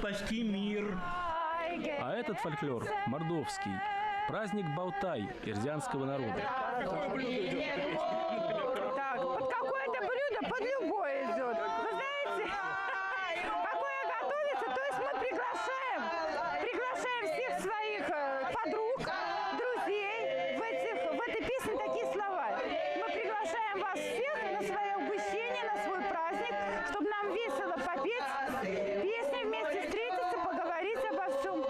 спасти мир. А этот фольклор мордовский. Праздник Балтай ирзианского народа. Так, под какое-то блюдо, под любое идет. Вы знаете, какое готовится, то есть мы приглашаем всех своих подруг, друзей. В этой песне такие слова. Мы приглашаем вас всех на свое угощение, на свой праздник, чтобы нам весело попеть песни, вместе встретиться, поговорить обо всем.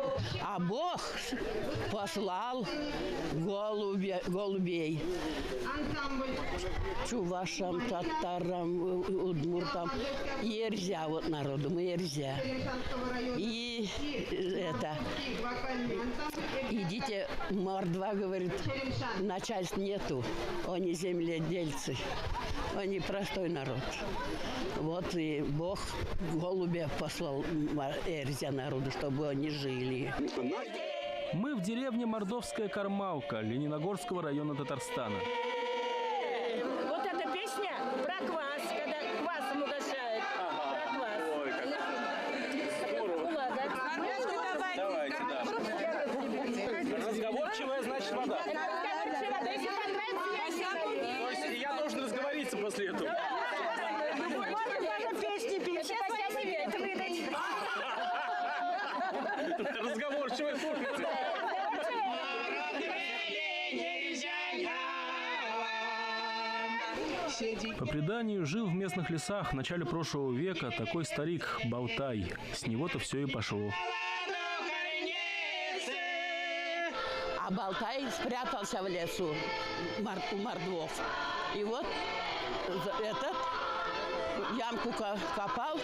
А Бог послал голубей чувашам, татарам, удмуртам, ерзя, вот народу, мы ерзя. И это, идите, мордва, говорит, начальств нету, они земледельцы, они простой народ. Вот и Бог голубя послал ерзя народу, чтобы они жили. Мы в деревне Мордовская Кармалка Лениногорского района Татарстана. Вот эта песня про квас, когда квасом угощают. Про квас. Ой, как давайте, да. Разговорчивая, значит, вода. То есть я должен разговориться после этого. Разговорчивая, слушайте. По преданию, жил в местных лесах в начале прошлого века такой старик Балтай. С него-то все и пошло. А Балтай спрятался в лесу у мордвов. И вот этот ямку копал,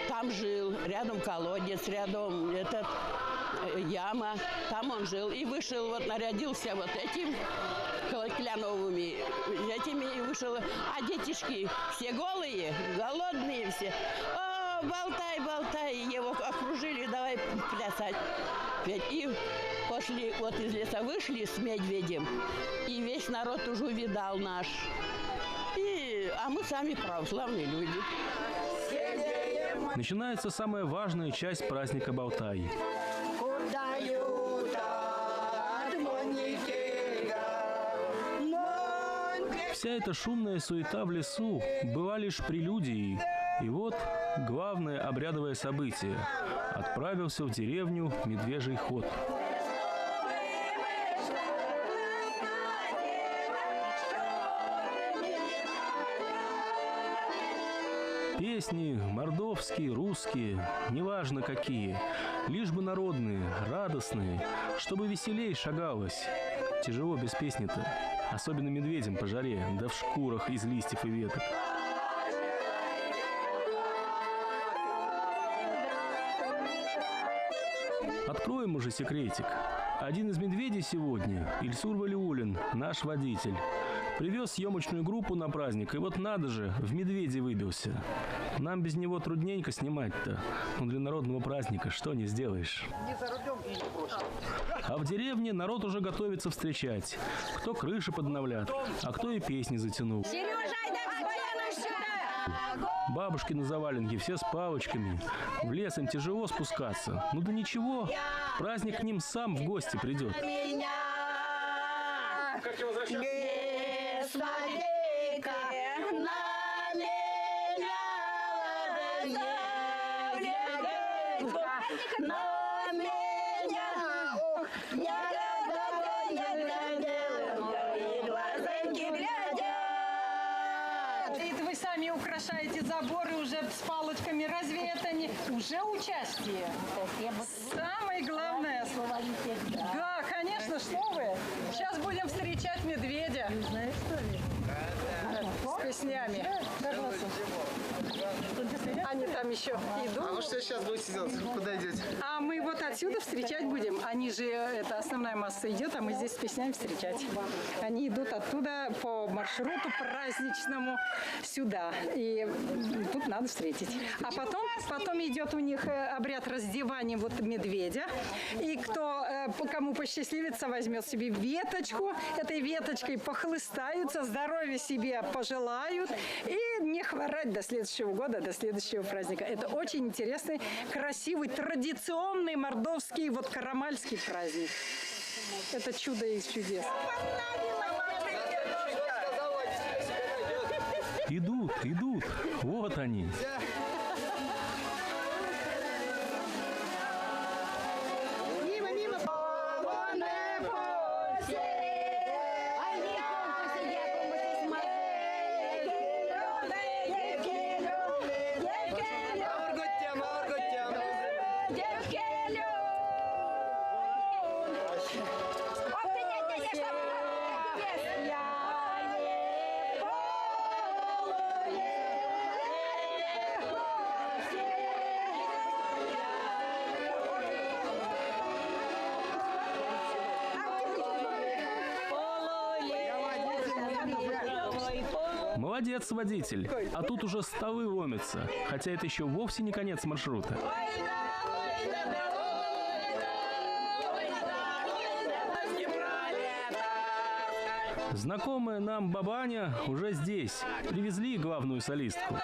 там жил, рядом колодец, рядом яма, там он жил. И вышел, вот нарядился вот этим кляновыми, этими и вышел. А детишки все голые, голодные все. О, Балтай, Балтай, его окружили, давай плясать. И пошли, вот из леса вышли с медведем, и весь народ уже увидал наш. А мы сами православные люди. Начинается самая важная часть праздника Балтай. Вся эта шумная суета в лесу была лишь прелюдией. И вот главное обрядовое событие. Отправился в деревню медвежий ход. Песни мордовские, русские, неважно какие, лишь бы народные, радостные, чтобы веселей шагалось. Тяжело без песни-то, особенно медведям по жаре, да в шкурах из листьев и веток. Откроем уже секретик. Один из медведей сегодня, Ильсур Валиулин, наш водитель, привез съемочную группу на праздник, и вот надо же, в медведи выбился. Нам без него трудненько снимать-то, но для народного праздника что не сделаешь. А в деревне народ уже готовится встречать. Кто крыши подновлят, а кто и песни затянул. Бабушки на заваленке, все с палочками. В лес им тяжело спускаться. Ну да ничего, праздник к ним сам в гости придет. Вы сами украшаете заборы уже с палочками. Разве это не уже участие? Самое главное. Да, конечно, что вы. Сейчас будем встречать медведя. Знаешь, что ли? С песнями. Они там еще идут. А вы что сейчас будете делать? Куда идете? А мы вот отсюда встречать будем. Они же, это основная масса идет, а мы здесь с песнями встречать. Они идут оттуда по маршруту праздничному сюда. И тут надо встретить. А потом Потом идет у них обряд раздевания вот медведя. И кому посчастливится, возьмет себе веточку. Этой веточкой похлыстаются, здоровья себе пожелают. И не хворать до следующего года, до следующего праздника. Это очень интересный, красивый, традиционный мордовский, вот карамальский праздник. Это чудо из чудес. Идут, идут. Вот они. Молодец, водитель. А тут уже ставы ломятся. Хотя это еще вовсе не конец маршрута. Знакомая нам бабаня уже здесь. Привезли главную солистку.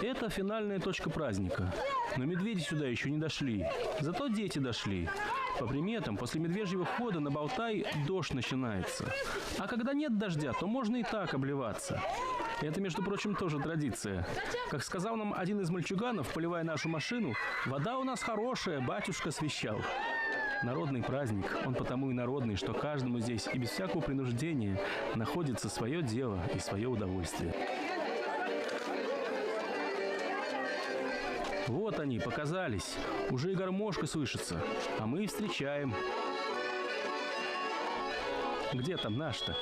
Это финальная точка праздника. Но медведи сюда еще не дошли. Зато дети дошли. По приметам, после медвежьего хода на Балтай дождь начинается. А когда нет дождя, то можно и так обливаться. Это, между прочим, тоже традиция. Как сказал нам один из мальчуганов, поливая нашу машину, вода у нас хорошая, батюшка свящал. Народный праздник, он потому и народный, что каждому здесь и без всякого принуждения находится свое дело и свое удовольствие. Вот они, показались. Уже и гармошка слышится. А мы и встречаем. Где там наш-то?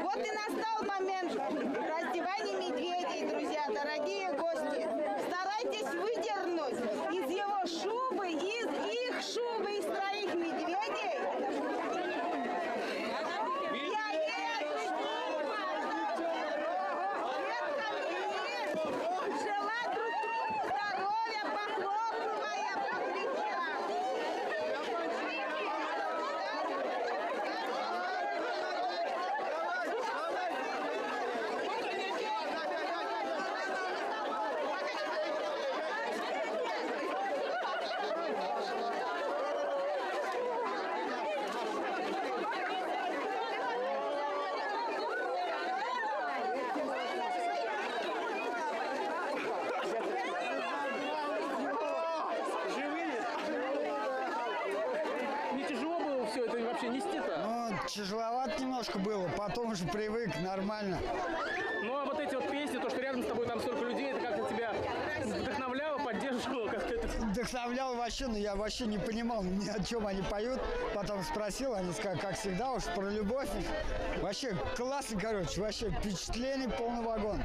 Вот и настал момент раздевания медведей, друзья, дорогие гости. Старайтесь выдернуть из его шубы, из их шубы, из троих медведей. Желаю друг другу здоровья, похлопывая по плечам. Не тяжело было все это вообще нести-то? Ну, тяжеловато немножко было, потом уже привык, нормально. Ну, а вот эти вот песни, то, что рядом с тобой там столько людей, это как-то тебя вдохновляло, поддерживало? Как-то это... Вдохновлял вообще, но я вообще не понимал ни о чем они поют. Потом спросил, они сказали, как всегда, уж про любовь. Вообще классно, короче, вообще впечатление полный вагон.